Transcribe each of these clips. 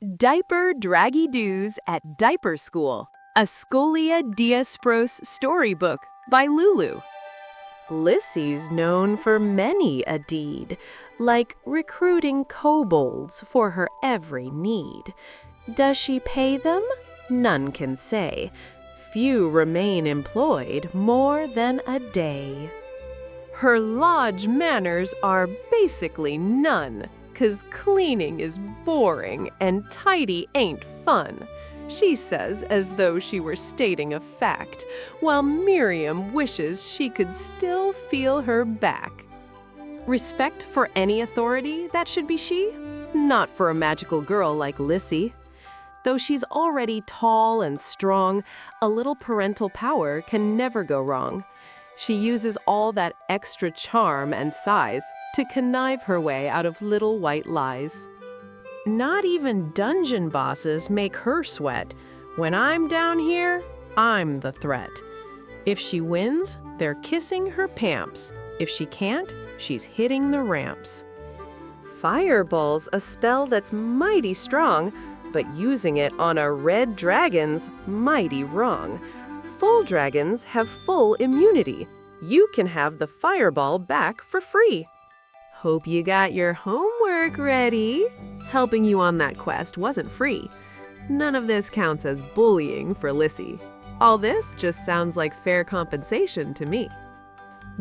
Diaper Draggy Doos at Diaper School, a Scholia Diaspros storybook by Lulu. Lissy's known for many a deed, like recruiting kobolds for her every need. Does she pay them? None can say. Few remain employed more than a day. Her lodge manners are basically none, 'cause cleaning is boring and tidy ain't fun, she says as though she were stating a fact, while Miriam wishes she could still feel her back. Respect for any authority, that should be she? Not for a magical girl like Lissy. Though she's already tall and strong, a little parental power can never go wrong. She uses all that extra charm and size to connive her way out of little white lies. Not even dungeon bosses make her sweat. When I'm down here, I'm the threat. If she wins, they're kissing her Pamps. If she can't, she's hitting the ramps. Fireball's a spell that's mighty strong, but using it on a red dragon's mighty wrong. Full dragons have full immunity. You can have the fireball back for free. Hope you got your homework ready. Helping you on that quest wasn't free. None of this counts as bullying for Lissy. All this just sounds like fair compensation to me.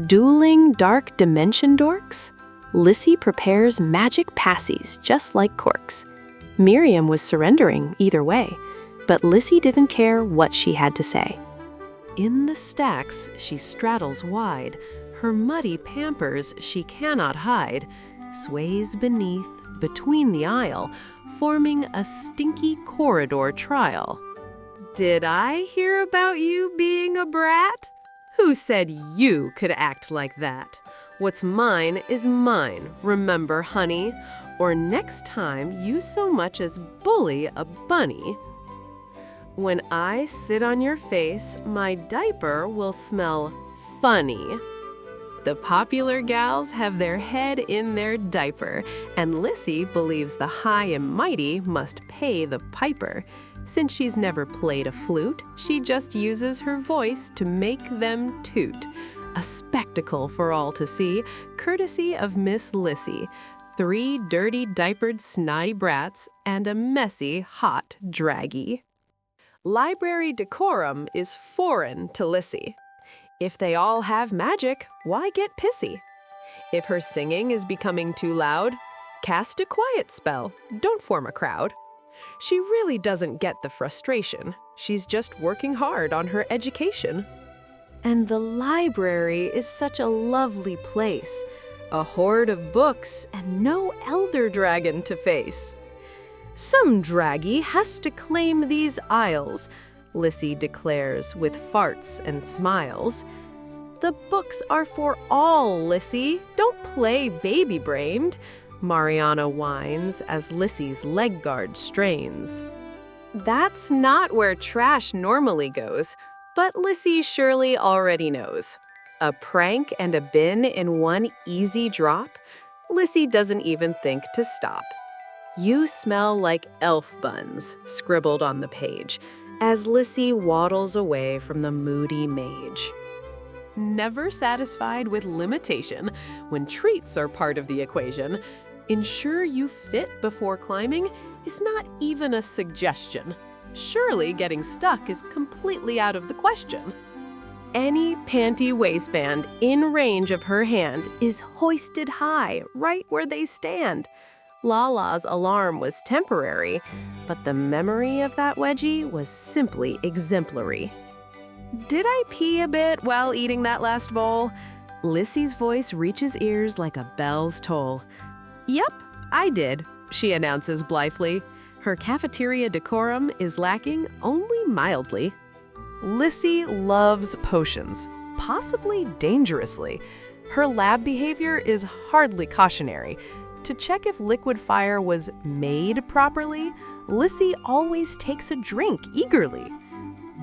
Dueling dark dimension dorks? Lissy prepares magic passies just like corks. Miriam was surrendering either way, but Lissy didn't care what she had to say. In the stacks she straddles wide, her muddy pampers she cannot hide, sways beneath, between the aisle, forming a stinky corridor trial. Did I hear about you being a brat? Who said you could act like that? What's mine is mine, remember, honey? Or next time you so much as bully a bunny. When I sit on your face, my diaper will smell funny. The popular gals have their head in their diaper, and Lissy believes the high and mighty must pay the piper. Since she's never played a flute, she just uses her voice to make them toot. A spectacle for all to see, courtesy of Miss Lissy. 3 dirty diapered snotty brats and a messy hot Draggy. Library decorum is foreign to Lissy. If they all have magic, why get pissy? If her singing is becoming too loud, cast a quiet spell, don't form a crowd. She really doesn't get the frustration. She's just working hard on her education. And the library is such a lovely place. A hoard of books and no elder dragon to face. Some Draggy has to claim these aisles, Lissy declares with farts and smiles. The books are for all, Lissy. Don't play baby-brained, Mariana whines as Lissy's leg guard strains. That's not where trash normally goes, but Lissy surely already knows. A prank and a bin in one easy drop? Lissy doesn't even think to stop. You smell like elf buns, scribbled on the page, as Lissy waddles away from the moody mage. Never satisfied with limitation, when treats are part of the equation, ensure you fit before climbing is not even a suggestion. Surely getting stuck is completely out of the question. Any panty waistband in range of her hand is hoisted high, right where they stand. Lala's alarm was temporary, but the memory of that wedgie was simply exemplary. Did I pee a bit while eating that last bowl? Lissy's voice reaches ears like a bell's toll. Yep, I did, she announces blithely. Her cafeteria decorum is lacking only mildly. Lissy loves potions, possibly dangerously. Her lab behavior is hardly cautionary. To check if liquid fire was made properly, Lissy always takes a drink eagerly.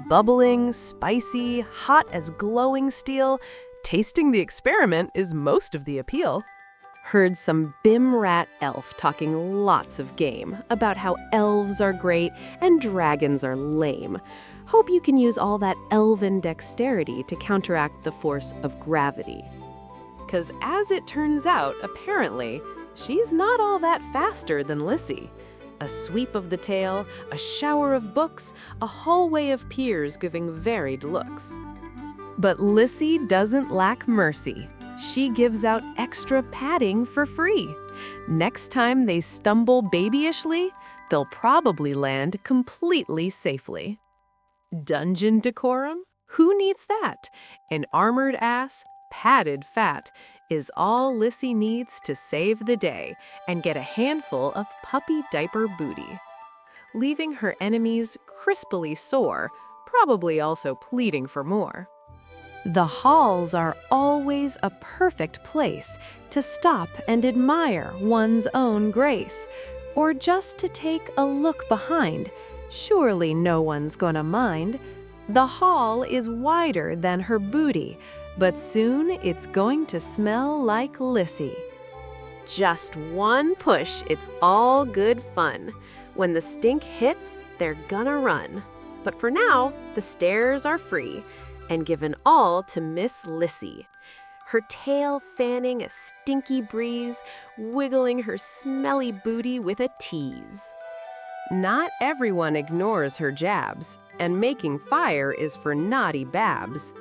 Bubbling, spicy, hot as glowing steel, tasting the experiment is most of the appeal. heard some bim-rat elf talking lots of game about how elves are great and dragons are lame. Hope you can use all that elven dexterity to counteract the force of gravity. 'Cause as it turns out, apparently, she's not all that faster than Lissy. A sweep of the tail, a shower of books, a hallway of peers giving varied looks. But Lissy doesn't lack mercy. She gives out extra padding for free. Next time they stumble babyishly, they'll probably land completely safely. Dungeon decorum? Who needs that? An armored ass, padded fat, is all Lissy needs to save the day and get a handful of puppy diaper booty, leaving her enemies crispily sore, probably also pleading for more. The halls are always a perfect place to stop and admire one's own grace, or just to take a look behind. Surely no one's gonna mind. The hall is wider than her booty, but soon it's going to smell like Lissy. Just one push, it's all good fun. When the stink hits, they're gonna run. But for now, the stairs are free and given all to Miss Lissy. Her tail fanning a stinky breeze, wiggling her smelly booty with a tease. Not everyone ignores her jabs, and making fire is for naughty babs.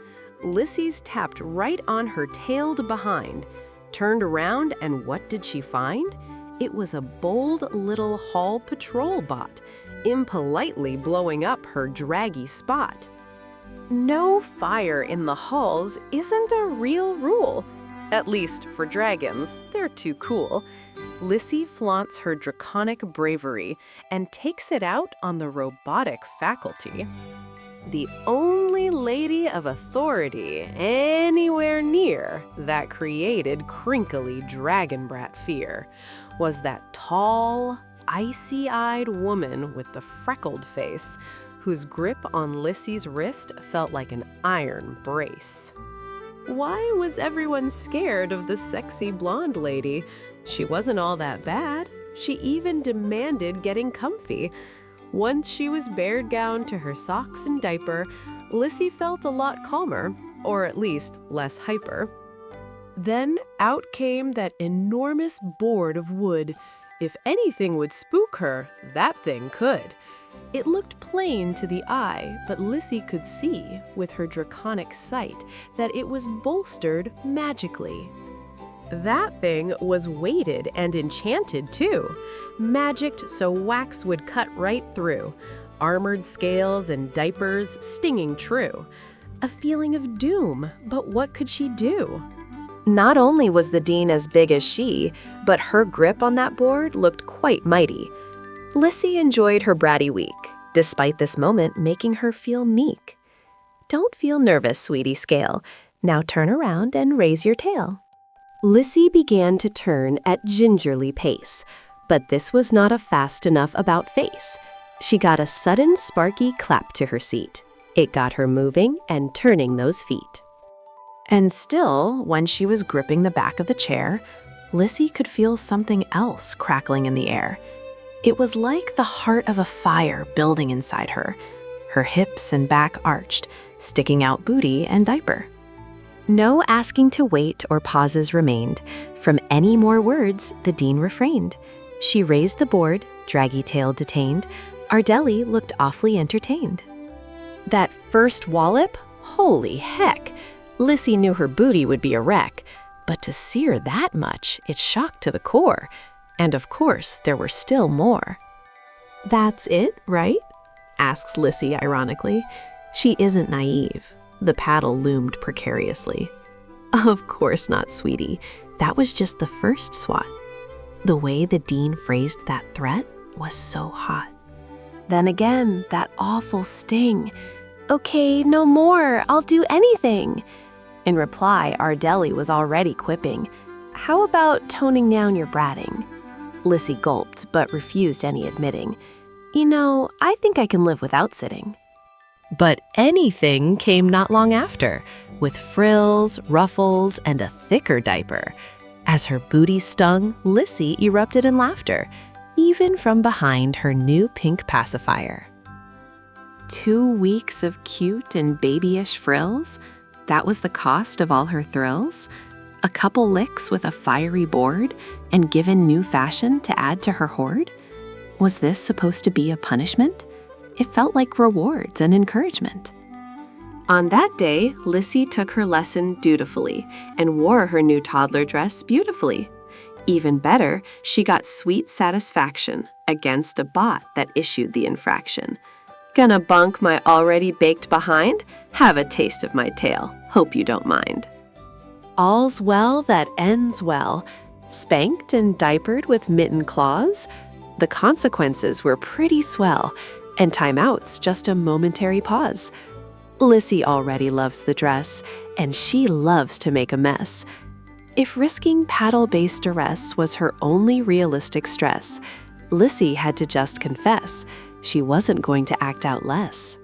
Lissy's tapped right on her tailed behind, turned around, and what did she find? It was a bold little hall patrol bot, impolitely blowing up her draggy spot. No fire in the halls isn't a real rule. At least for dragons, they're too cool. Lissy flaunts her draconic bravery and takes it out on the robotic faculty. The only lady of authority anywhere near that created crinkly dragon brat fear was that tall, icy-eyed woman with the freckled face, whose grip on Lissy's wrist felt like an iron brace. Why was everyone scared of the sexy blonde lady? She wasn't all that bad. She even demanded getting comfy. Once she was bared down to her socks and diaper, Lissy felt a lot calmer, or at least less hyper. Then out came that enormous board of wood. If anything would spook her, that thing could. It looked plain to the eye, but Lissy could see, with her draconic sight, that it was bolstered magically. That thing was weighted and enchanted, too. Magicked so wax would cut right through. Armored scales and diapers stinging true. A feeling of doom, but what could she do? Not only was the dean as big as she, but her grip on that board looked quite mighty. Lissy enjoyed her bratty week, despite this moment making her feel meek. Don't feel nervous, sweetie scale. Now turn around and raise your tail. Lissy began to turn at gingerly pace, but this was not a fast enough about face. She got a sudden sparky clap to her seat. It got her moving and turning those feet. And still, when she was gripping the back of the chair, Lissy could feel something else crackling in the air. It was like the heart of a fire building inside her, her hips and back arched, sticking out booty and diaper. No asking to wait or pauses remained. From any more words, the dean refrained. She raised the board, draggy tail detained. Ardeli looked awfully entertained. That first wallop? Holy heck! Lissy knew her booty would be a wreck, but to sear that much, it shocked to the core. And of course, there were still more. "That's it, right?" asks Lissy ironically. She isn't naive. The paddle loomed precariously. "Of course not, sweetie. That was just the first swat." The way the dean phrased that threat was so hot. Then again, that awful sting. "Okay, no more. I'll do anything." In reply, Ardeli was already quipping, "How about toning down your bratting?" Lissy gulped, but refused any admitting. "You know, I think I can live without sitting." But anything came not long after, with frills, ruffles, and a thicker diaper. As her booty stung, Lissy erupted in laughter, even from behind her new pink pacifier. 2 weeks of cute and babyish frills? That was the cost of all her thrills? A couple licks with a fiery board, and given new fashion to add to her hoard? Was this supposed to be a punishment? It felt like rewards and encouragement. On that day, Lissy took her lesson dutifully and wore her new toddler dress beautifully. Even better, she got sweet satisfaction against a bot that issued the infraction. Gonna bunk my already baked behind? Have a taste of my tail. Hope you don't mind. All's well that ends well. Spanked and diapered with mitten claws? The consequences were pretty swell, and timeouts just a momentary pause. Lissy already loves the dress, and she loves to make a mess. If risking paddle-based duress was her only realistic stress, Lissy had to just confess she wasn't going to act out less.